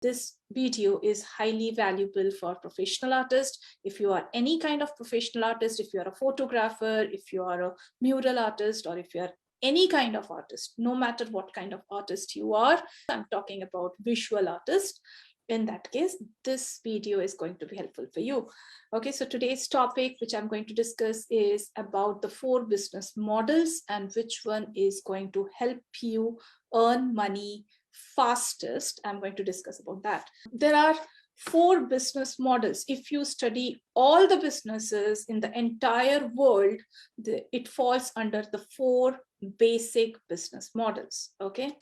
this video is highly valuable for professional artists. If you are any kind of professional artist, if you are a photographer, if you are a mural artist, or if you are any kind of artist, no matter what kind of artist you are, I'm talking about visual artist. In that case, this video is going to be helpful for you. Okay, so today's topic, which I'm going to discuss, is about the 4 business models and which one is going to help you earn money fastest. I'm going to discuss about that. There are 4 business models. If you study all the businesses in the entire world, it falls under the 4 basic business models. Okay.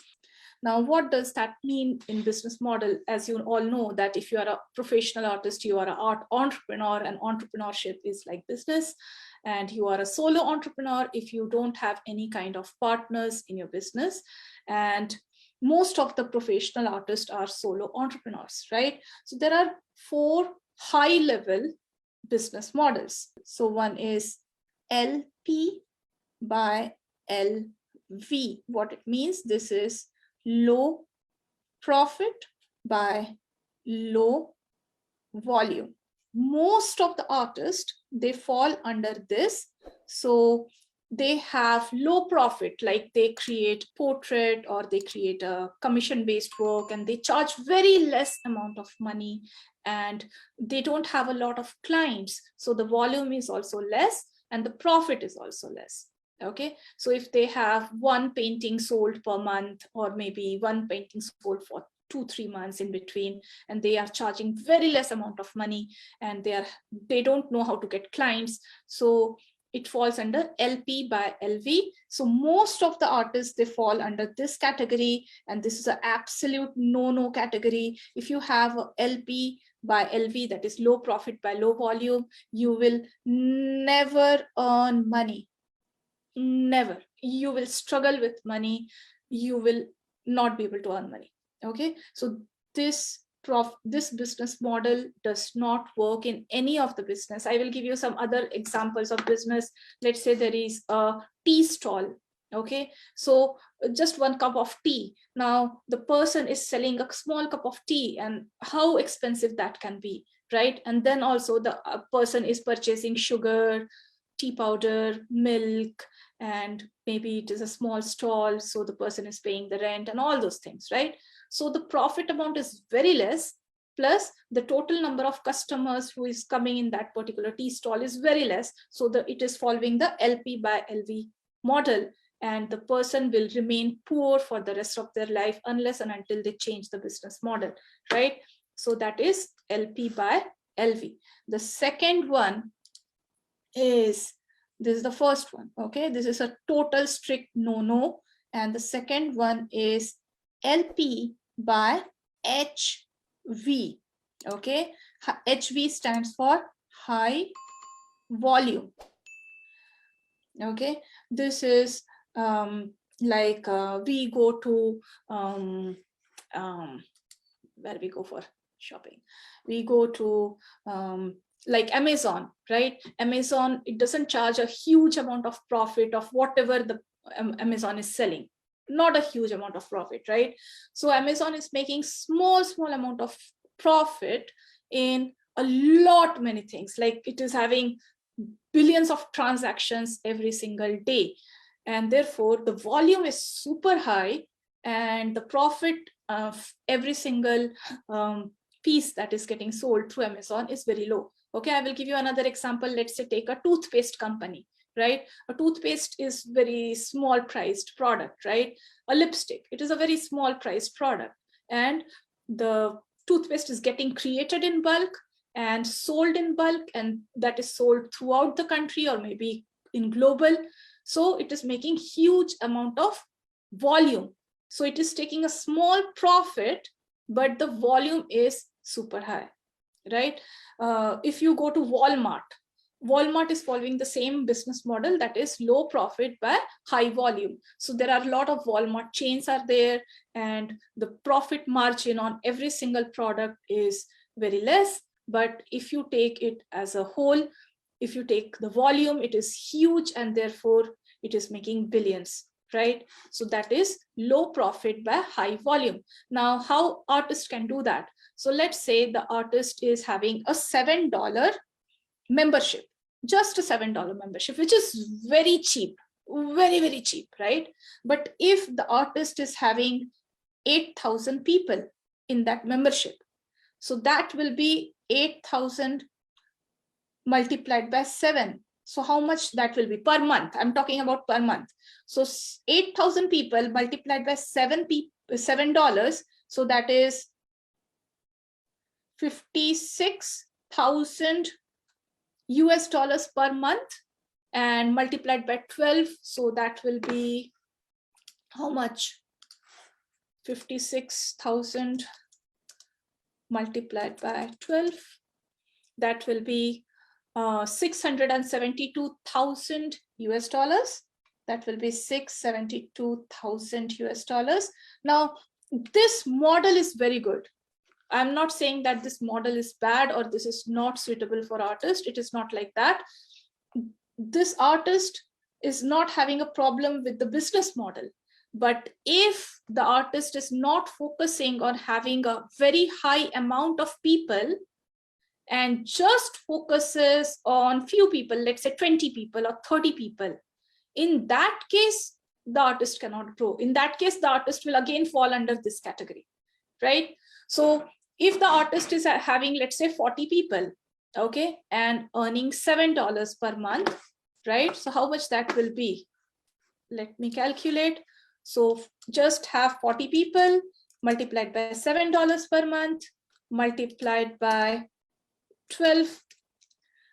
Now, what does that mean in business model? As you all know, that if you are a professional artist, you are an art entrepreneur, and entrepreneurship is like business. And you are a solo entrepreneur if you don't have any kind of partners in your business. And most of the professional artists are solo entrepreneurs, right? So there are 4 high-level business models. So one is LP by LV. What it means, this is low profit by low volume. Most of the artists, they fall under this. So they have low profit, like they create portrait or they create a commission-based work and they charge very less amount of money, and they don't have a lot of clients. So the volume is also less and the profit is also less. Okay, so if they have 1 painting sold per month, or maybe 1 painting sold for 2-3 months in between, and they are charging very less amount of money, and they don't know how to get clients, so it falls under LP by LV. So most of the artists, they fall under this category, and this is an absolute no category. If you have a LP by LV, that is low profit by low volume, you will never earn money. Never. You will struggle with money. You will not be able to earn money. Okay, so this business model does not work in any of the business. I will give you some other examples of business. Let's say there is a tea stall. Okay, so just 1 cup of tea. Now the person is selling a small cup of tea, and how expensive that can be, right? And then also the person is purchasing sugar, tea powder, milk, and maybe it is a small stall, so the person is paying the rent and all those things, right? So the profit amount is very less, plus the total number of customers who is coming in that particular tea stall is very less. So it is following the LP by LV model, and the person will remain poor for the rest of their life unless and until they change the business model, right? So that is LP by LV. The second one is, this is the first one. Okay, this is a total strict no. And the second one is LP by HV. Okay, HV stands for high volume. Okay, this is like we go to where we go for shopping, we go to like Amazon, right? Amazon, it doesn't charge a huge amount of profit of whatever the Amazon is selling. Not a huge amount of profit, right? So Amazon is making small amount of profit in a lot many things. Like it is having billions of transactions every single day, and therefore the volume is super high, and the profit of every single piece that is getting sold through Amazon is very low. Okay, I will give you another example. Let's say take a toothpaste company, right? A toothpaste is very small priced product, right? A lipstick, it is a very small priced product, and the toothpaste is getting created in bulk and sold in bulk, and that is sold throughout the country or maybe in global. So it is making huge amount of volume. So it is taking a small profit, but the volume is super high, right? If you go to Walmart is following the same business model, that is low profit by high volume. So there are a lot of Walmart chains are there, and the profit margin on every single product is very less. But if you take it as a whole, if you take the volume, it is huge, and therefore it is making billions. right? So that is low profit by high volume. Now, how artists can do that? So let's say the artist is having a $7 membership, just a $7 membership, which is very cheap, very, very cheap, right? But if the artist is having 8,000 people in that membership, so that will be 8,000 multiplied by 7. So how much that will be per month? I'm talking about per month. So 8,000 people multiplied by $7. So that is 56,000 US dollars per month, and multiplied by 12. So that will be how much? 56,000 multiplied by 12. That will be 672,000 US dollars. That will be 672,000 US dollars. Now, this model is very good. I'm not saying that this model is bad or this is not suitable for artists. It is not like that. This artist is not having a problem with the business model. But if the artist is not focusing on having a very high amount of people and just focuses on few people, let's say 20 people or 30 people, in that case, the artist cannot grow. In that case, the artist will again fall under this category, right? So if the artist is having, let's say 40 people, okay, and earning $7 per month, right? So how much that will be? Let me calculate. So just have 40 people multiplied by $7 per month, multiplied by 12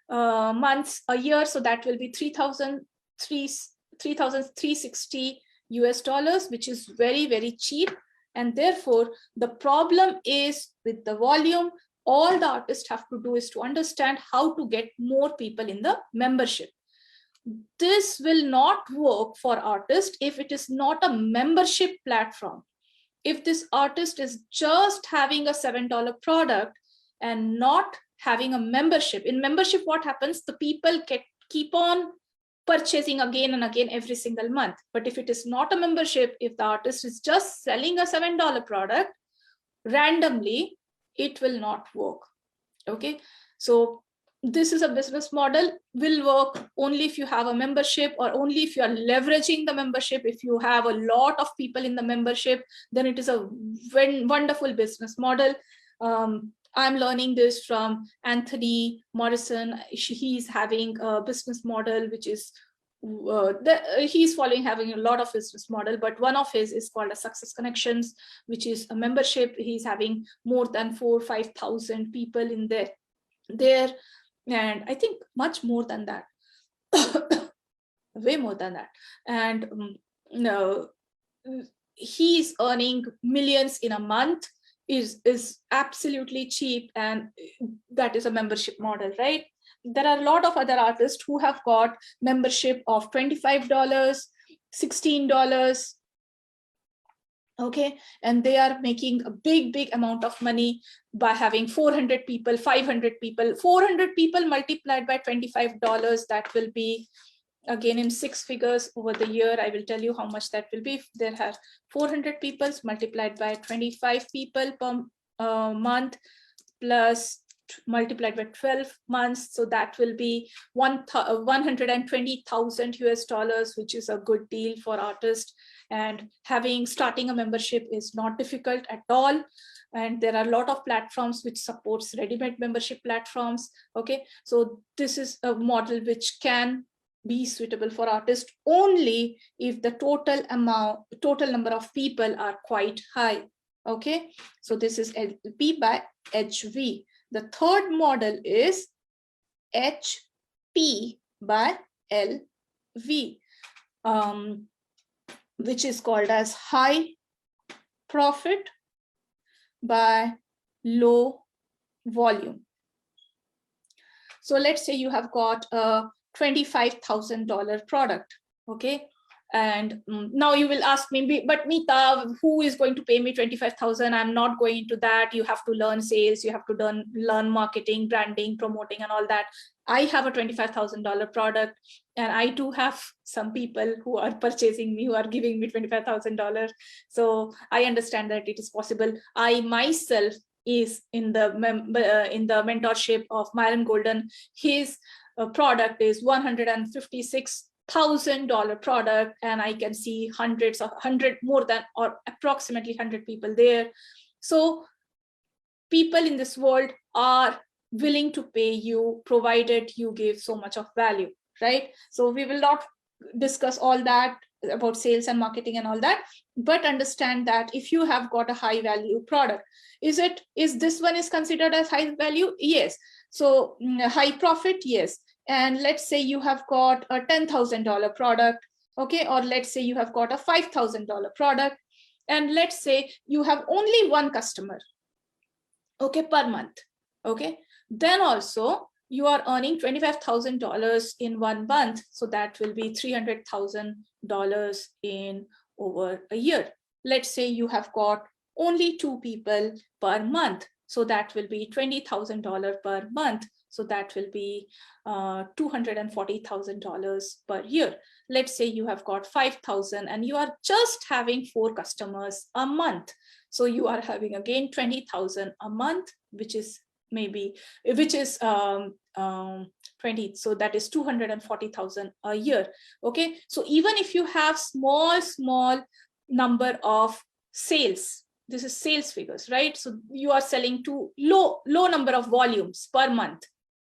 months a year. So that will be 3,360 US dollars, which is very, very cheap. And therefore, the problem is with the volume. All the artists have to do is to understand how to get more people in the membership. This will not work for artists if it is not a membership platform. If this artist is just having a $7 product and not having a membership, in membership, what happens? The people keep on purchasing again and again every single month. But if it is not a membership, if the artist is just selling a $7 product randomly, it will not work. Okay, so this is a business model, will work only if you have a membership, or only if you are leveraging the membership. If you have a lot of people in the membership, then it is a wonderful business model. I'm learning this from Anthony Morrison. He's having a business model which is he's having a lot of business model, but one of his is called a Success Connections, which is a membership. He's having more than 4,000 or 5,000 people in there, and I think much more than that, way more than that. And no, he's earning millions in a month, is absolutely cheap, and that is a membership model, right? There are a lot of other artists who have got membership of $25, $16, okay, and they are making a big amount of money by having 400 people, 500 people. 400 people multiplied by $25, that will be again in 6 figures over the year. I will tell you how much that will be. There are 400 people multiplied by 25 people per month, plus multiplied by 12 months. So that will be 120,000 US dollars, which is a good deal for artists. And starting a membership is not difficult at all. And there are a lot of platforms which supports ready-made membership platforms. Okay, so this is a model which can be suitable for artists only if the total number of people are quite high. Okay, so this is LP by HV. The third model is HP by LV, which is called as high profit by low volume. So let's say you have got a $25,000 product, okay, And now you will ask me, but Meeta, who is going to pay me 25,000? I'm not going into that. You have to learn sales, you have to learn marketing, branding, promoting, and all that. I have a $25,000 product, and I do have some people who are purchasing me, who are giving me $25,000. So I understand that it is possible. I myself is in the mentorship of Myron Golden. His product is $156,000 product, and I can see more than or approximately 100 people there. So people in this world are willing to pay you, provided you give so much of value, right? So we will not discuss all that about sales and marketing and all that, but understand that if you have got a high value product, is this one is considered as high value? Yes. So high profit? Yes. And let's say you have got a $10,000 product, okay, or let's say you have got a $5,000 product, and let's say you have only one customer, okay, per month, okay, then also you are earning $25,000 in 1 month, so that will be $300,000 in over a year. Let's say you have got only 2 people per month, so that will be $20,000 per month, so that will be $240,000 per year. Let's say you have got 5,000 and you are just having 4 customers a month, so you are having again 20,000 a month, which is 20, so that is 240,000 a year. Okay, so even if you have small number of sales, this is sales figures, right? So you are selling to low number of volumes per month,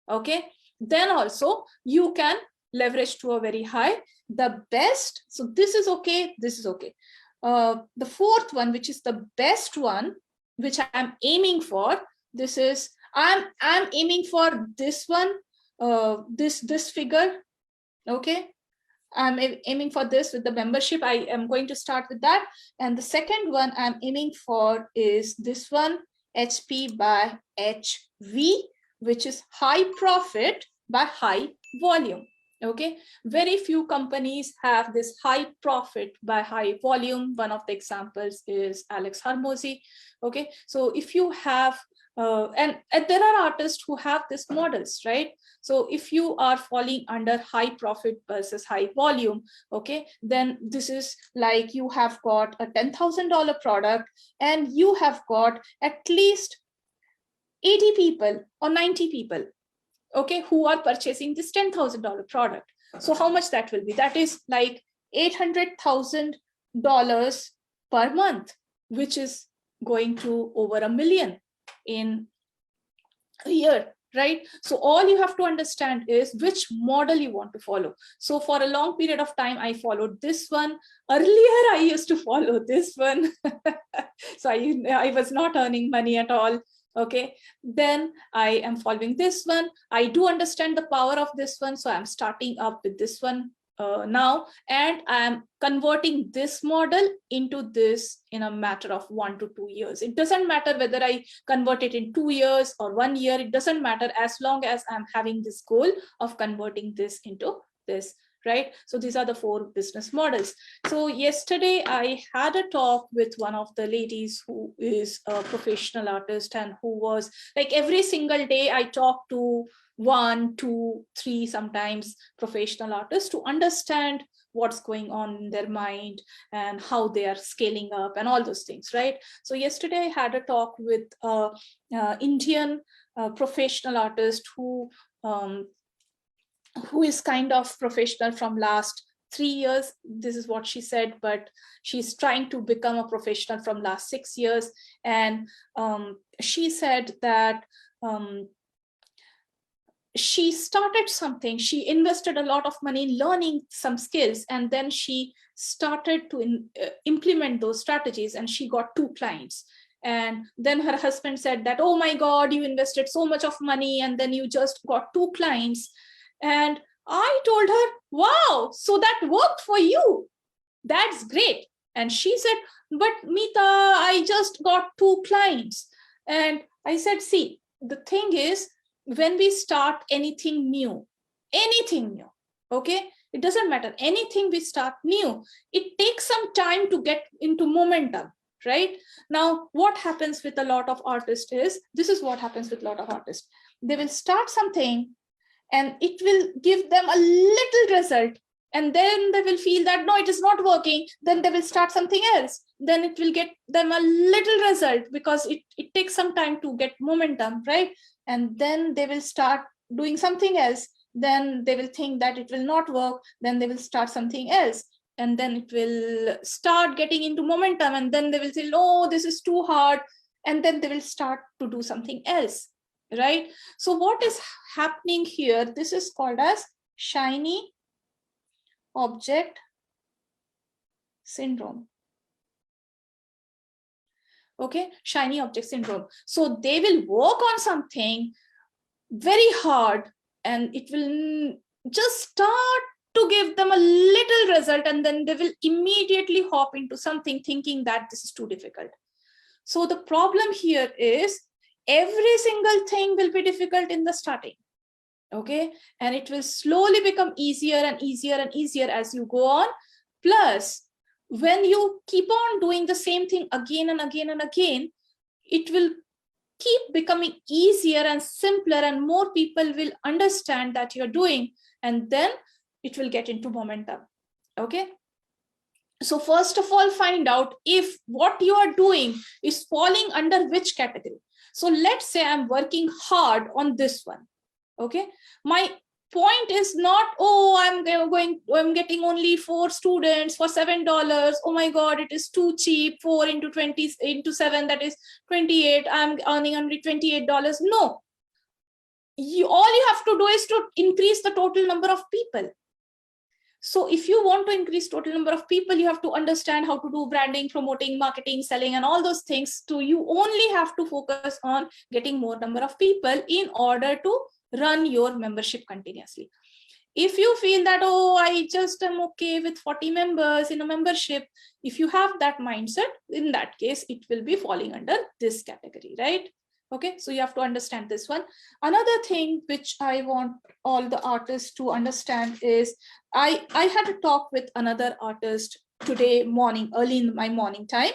okay, then also you can leverage to a very high. The best, so this is okay, this is okay. The fourth one, which is the best one, which I'm aiming for, this is I'm aiming for this one, this figure, okay. I'm aiming for this with the membership. I am going to start with that. And the second one I'm aiming for is this one, HP by HV, which is high profit by high volume. Okay, very few companies have this high profit by high volume. One of the examples is Alex Hormozy. Okay, so if you have and there are artists who have these models, right? So if you are falling under high profit versus high volume, okay, then this is like you have got a $10,000 product and you have got at least 80 people or 90 people, okay, who are purchasing this $10,000 product. So how much that will be? That is like $800,000 per month, which is going to over $1 million in a year, right? So all you have to understand is which model you want to follow. So for a long period of time, I followed this one. Earlier, I used to follow this one. So I was not earning money at all. Okay, then I am following this one. I do understand the power of this one, so I'm starting up with this one now, and I'm converting this model into this in a matter of 1 to 2 years. It doesn't matter whether I convert it in 2 years or 1 year. It doesn't matter as long as I'm having this goal of converting this into this, right? So these are the 4 business models. So yesterday I had a talk with one of the ladies who is a professional artist, and who was like, every single day I talk to 1, 2, 3 sometimes professional artists to understand what's going on in their mind and how they are scaling up and all those things, right? So yesterday I had a talk with Indian professional artist who is kind of professional from last 3 years. This is what she said, but she's trying to become a professional from last 6 years. And she said that she started something, she invested a lot of money in learning some skills, and then she started to implement those strategies, and she got 2 clients. And then her husband said that, oh my God, you invested so much of money and then you just got 2 clients. And I told her, wow, so that worked for you. That's great. And she said, but Meeta, I just got 2 clients. And I said, see, the thing is, when we start anything new, okay, It doesn't matter. Anything we start new, it takes some time to get into momentum, right? Now, what happens with a lot of artists is, this is what happens with a lot of artists. They will start something and it will give them a little result. And then they will feel that, no, it is not working. Then they will start something else. Then it will get them a little result because it takes some time to get momentum, right? And then they will start doing something else. Then they will think that it will not work. Then they will start something else. And then it will start getting into momentum. And then they will say, oh, this is too hard. And then they will start to do something else, right? So what is happening here? This is called as shiny object syndrome. Okay, shiny object syndrome. So they will work on something very hard and it will just start to give them a little result, and then they will immediately hop into something thinking that this is too difficult. So the problem here is every single thing will be difficult in the starting. Okay, and it will slowly become easier and easier and easier as you go on. Plus, when you keep on doing the same thing again and again and again, it will keep becoming easier and simpler, and more people will understand that you're doing, and then it will get into momentum. Okay, so first of all, find out if what you are doing is falling under which category. So let's say I'm working hard on this one. Okay, my point is not, oh, I'm getting only 4 students for $7. Oh my God, it is too cheap. 4 into 20 into 7, that is 28. I'm earning only $28. No, all you have to do is to increase the total number of people. So if you want to increase total number of people, you have to understand how to do branding, promoting, marketing, selling, and all those things. So you only have to focus on getting more number of people in order to run your membership continuously. If you feel that, oh, I just am okay with 40 members in a membership, if you have that mindset, in that case, it will be falling under this category, right? Okay, so you have to understand this one. Another thing which I want all the artists to understand is, I had a talk with another artist today morning, early in my morning time,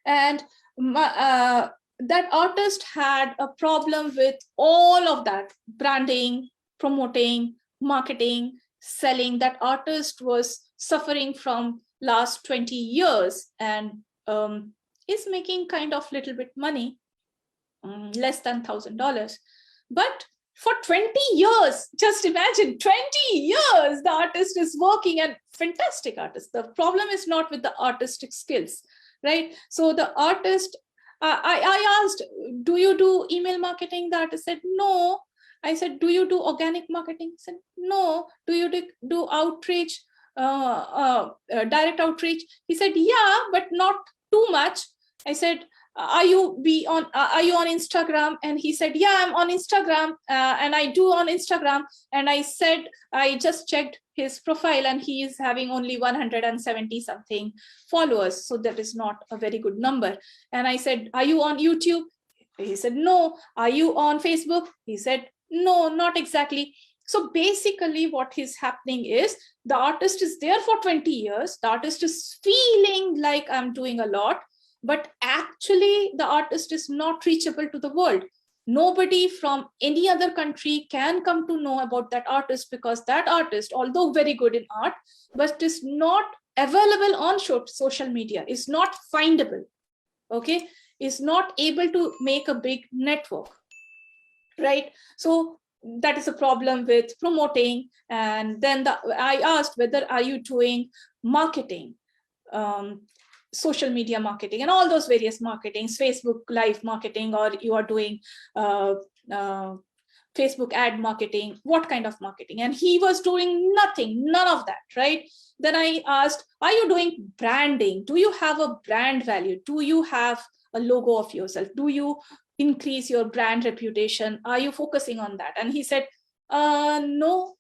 and that artist had a problem with all of that: branding, promoting, marketing, selling. That artist was suffering from last 20 years and is making kind of little bit money, less than $1,000. But for 20 years, just imagine, 20 years, the artist is working, and fantastic artist. The problem is not with the artistic skills, right? So the artist, I asked, do you do email marketing? The artist said, no. I said, do you do organic marketing? He said, no. Do you do outreach, direct outreach? He said, yeah, but not too much. I said, are you on Instagram? And he said, yeah, I'm on Instagram, and I do on Instagram. And I said, I just checked his profile and he is having only 170 something followers, so that is not a very good number. And I said, are you on YouTube? He said, no. Are you on Facebook? He said, no, not exactly. So basically what is happening is, the artist is there for 20 years, the artist is feeling like I'm doing a lot, but actually the artist is not reachable to the world. Nobody from any other country can come to know about that artist, because that artist, although very good in art, but is not available on social media, is not findable, okay, is not able to make a big network, right? So that is a problem with promoting. And then I asked, whether are you doing marketing, social media marketing, and all those various marketings, Facebook live marketing, or you are doing Facebook ad marketing, what kind of marketing? And he was doing nothing, none of that, right? Then I asked, are you doing branding? Do you have a brand value? Do you have a logo of yourself? Do you increase your brand reputation? Are you focusing on that? And he said, no.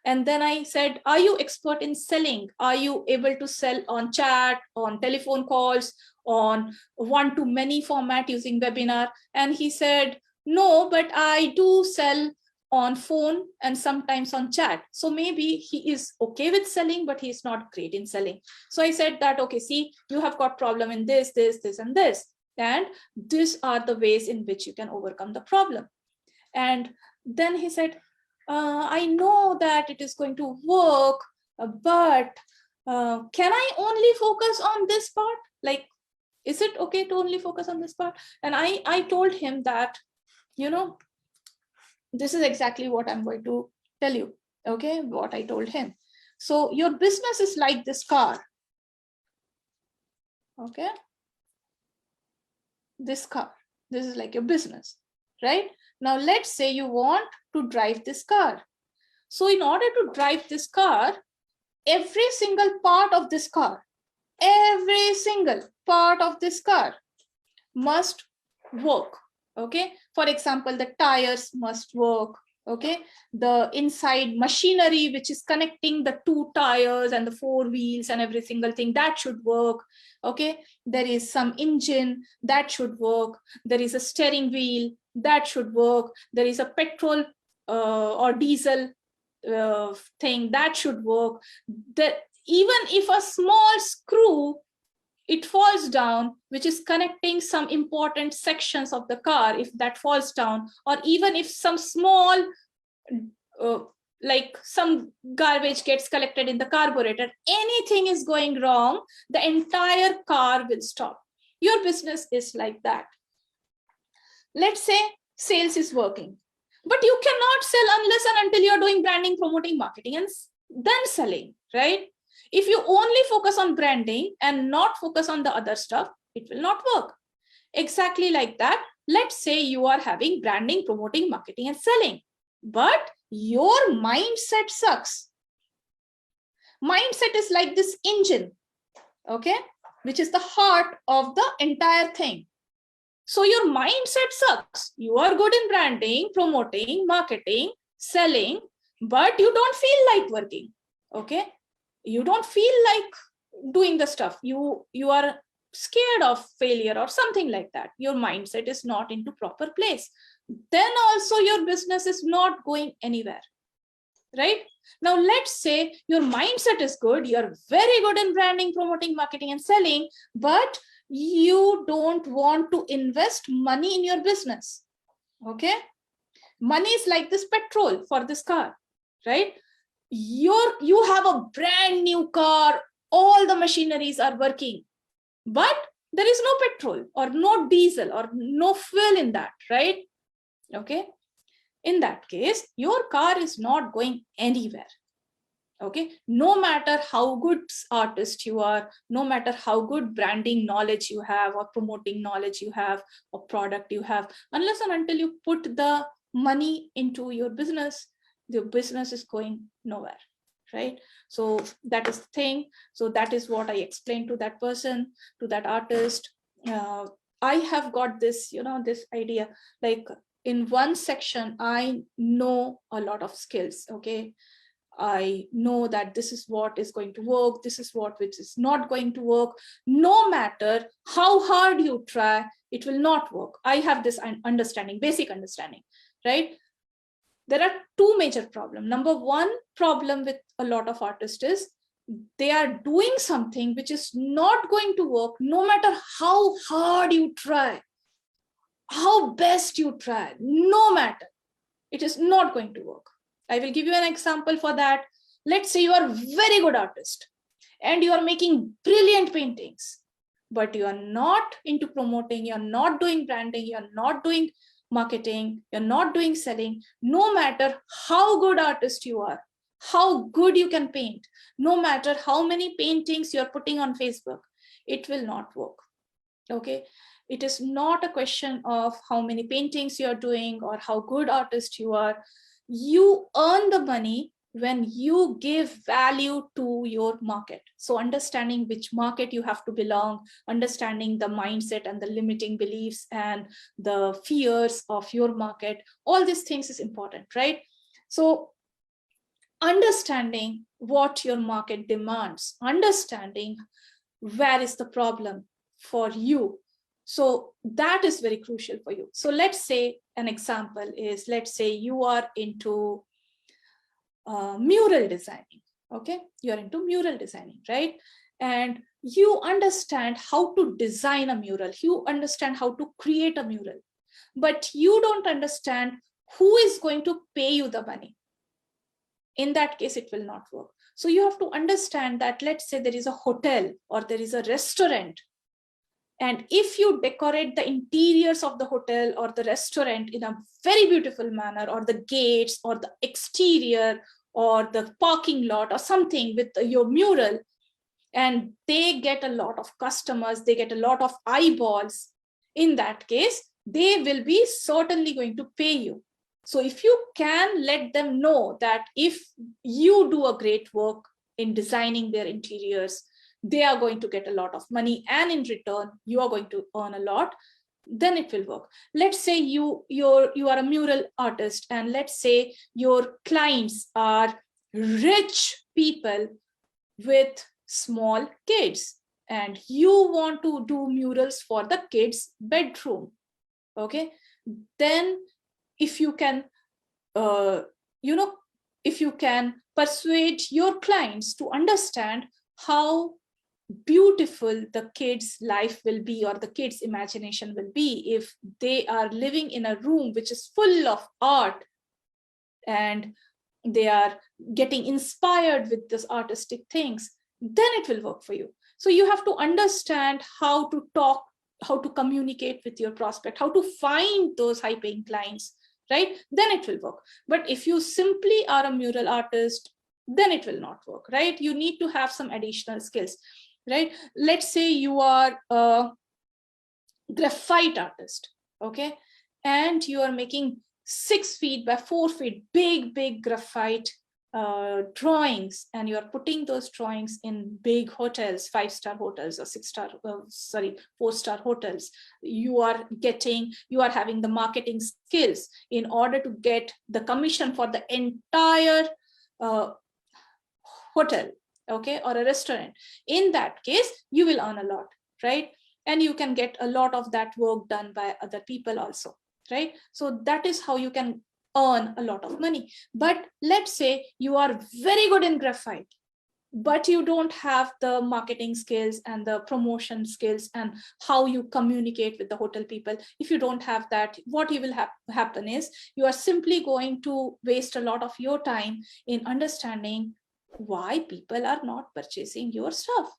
And then I said, are you expert in selling? Are you able to sell on chat, on telephone calls, on one-to-many format using webinar? And he said, no, but I do sell on phone and sometimes on chat. So maybe he is okay with selling, but he's not great in selling. So I said that, okay, see, you have got problem in this, this, this, and this. And these are the ways in which you can overcome the problem. And then he said, I know that it is going to work, but can I only focus on this part? Like, is it okay to only focus on this part? And I told him that, you know, this is exactly what I'm going to tell you. Okay, what I told him. So your business is like this car. Okay. This car. This is like your business, right? Now, let's say you want to drive this car. So in order to drive this car, every single part of this car, every single part of this car must work. Okay. For example, the tires must work. Okay. The inside machinery, which is connecting the two tires and the four wheels and every single thing, that should work. Okay. There is some engine that should work. There is a steering wheel that should work. There is a petrol or diesel thing that should work. That even if a small screw it falls down, which is connecting some important sections of the car, if that falls down, or even if some small like some garbage gets collected in the carburetor, anything is going wrong, the entire car will stop. Your business is like that. Let's say sales is working, but you cannot sell unless and until you're doing branding, promoting, marketing, and then selling, right? If you only focus on branding and not focus on the other stuff, it will not work. Exactly like that. Let's say you are having branding, promoting, marketing, and selling, but your mindset sucks. Mindset is like this engine, okay, which is the heart of the entire thing. So your mindset sucks. You are good in branding, promoting, marketing, selling, but you don't feel like working, okay? You don't feel like doing the stuff. You are scared of failure or something like that. Your mindset is not into proper place. Then also your business is not going anywhere, right? Now, let's say your mindset is good. You're very good in branding, promoting, marketing, and selling, but you don't want to invest money in your business, okay? Money is like this petrol for this car, right? You have a brand new car, all the machineries are working, but there is no petrol or no diesel or no fuel in that, right? Okay. In that case, your car is not going anywhere. Okay. No matter how good artist you are, no matter how good branding knowledge you have or promoting knowledge you have or product you have, unless and until you put the money into your business, the business is going nowhere, right? So that is the thing. So that is what I explained to that person, to that artist. I have got this, this idea, like in one section, I know a lot of skills, okay? I know that this is what is going to work, this is what which is not going to work. No matter how hard you try, it will not work. I have this understanding, basic understanding, right? There are two major problems. Number one problem with a lot of artists is they are doing something which is not going to work no matter how hard you try, how best you try, no matter, it is not going to work. I will give you an example for that. Let's say you are a very good artist and you are making brilliant paintings, but you are not into promoting, you're not doing branding, you're not doing marketing, you're not doing selling. No matter how good artist you are, how good you can paint, no matter how many paintings you're putting on Facebook, it will not work. Okay. It is not a question of how many paintings you're doing or how good artist you are. You earn the money when you give value to your market. So understanding which market you have to belong, understanding the mindset and the limiting beliefs and the fears of your market, all these things is important, right? So understanding what your market demands, understanding where is the problem for you, So that is very crucial for you. So let's say an example is, let's say you are into mural designing. Okay, you're into mural designing, right? And you understand how to design a mural, you understand how to create a mural, but you don't understand who is going to pay you the money. In that case, it will not work. So you have to understand that, let's say there is a hotel or there is a restaurant, and if you decorate the interiors of the hotel or the restaurant in a very beautiful manner, or the gates or the exterior or the parking lot or something with your mural, and they get a lot of customers, they get a lot of eyeballs, in that case, they will be certainly going to pay you. So if you can let them know that if you do a great work in designing their interiors, they are going to get a lot of money, and in return, you are going to earn a lot, then it will work. Let's say you are a mural artist, and let's say your clients are rich people with small kids, and you want to do murals for the kids' bedroom. Okay, then if you can, if you can persuade your clients to understand how beautiful the kids' life will be, or the kids' imagination will be, if they are living in a room which is full of art, and they are getting inspired with this artistic things, then it will work for you. So you have to understand how to talk, how to communicate with your prospect, how to find those high paying clients, right? Then it will work. But if you simply are a mural artist, then it will not work, right? You need to have some additional skills, right? Let's say you are a graphite artist, okay? And you are making 6 feet by 4 feet, big graphite drawings, and you are putting those drawings in big hotels, 5-star hotels, or 6-star, 4-star hotels. You are having the marketing skills in order to get the commission for the entire hotel, okay, or a restaurant. In that case, you will earn a lot, right? And you can get a lot of that work done by other people also, right? So that is how you can earn a lot of money. But let's say you are very good in graphite, but you don't have the marketing skills and the promotion skills and how you communicate with the hotel people. If you don't have that, what will happen is you are simply going to waste a lot of your time in understanding why people are not purchasing your stuff,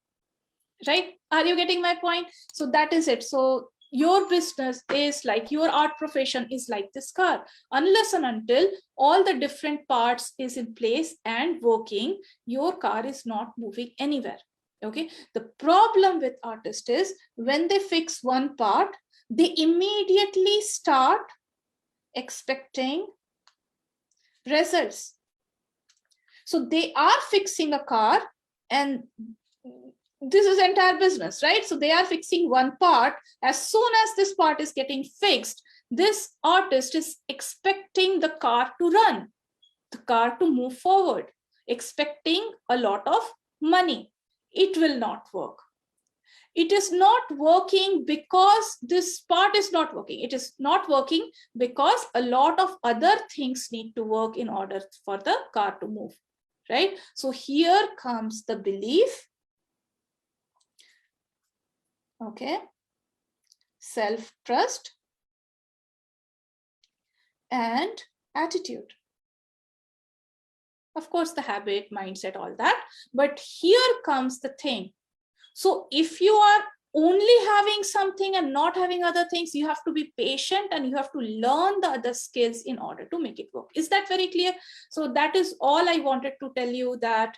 right? Are you getting my point? So that is it. So your business is like, your art profession is like this car. Unless and until all the different parts is in place and working, your car is not moving anywhere. Okay, the problem with artists is when they fix one part, they immediately start expecting results. So they are fixing a car, and this is entire business, right? So they are fixing one part. As soon as this part is getting fixed, this artist is expecting the car to run, the car to move forward, expecting a lot of money. It will not work. It is not working because this part is not working. It is not working because a lot of other things need to work in order for the car to move, right? So here comes the belief, okay, self-trust, and attitude. Of course, the habit, mindset, all that. But here comes the thing. So if you are only having something and not having other things, you have to be patient and you have to learn the other skills in order to make it work. Is that very clear? So that is all I wanted to tell you, that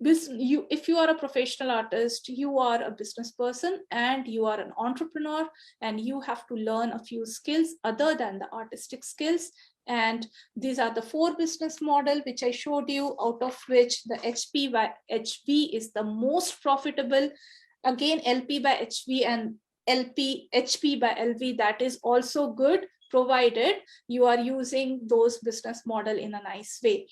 if you are a professional artist, you are a business person and you are an entrepreneur, and you have to learn a few skills other than the artistic skills. And these are the 4 business model which I showed you, out of which the HP by HV is the most profitable. Again, LP by HV and HP by LV, that is also good, provided you are using those business model in a nice way.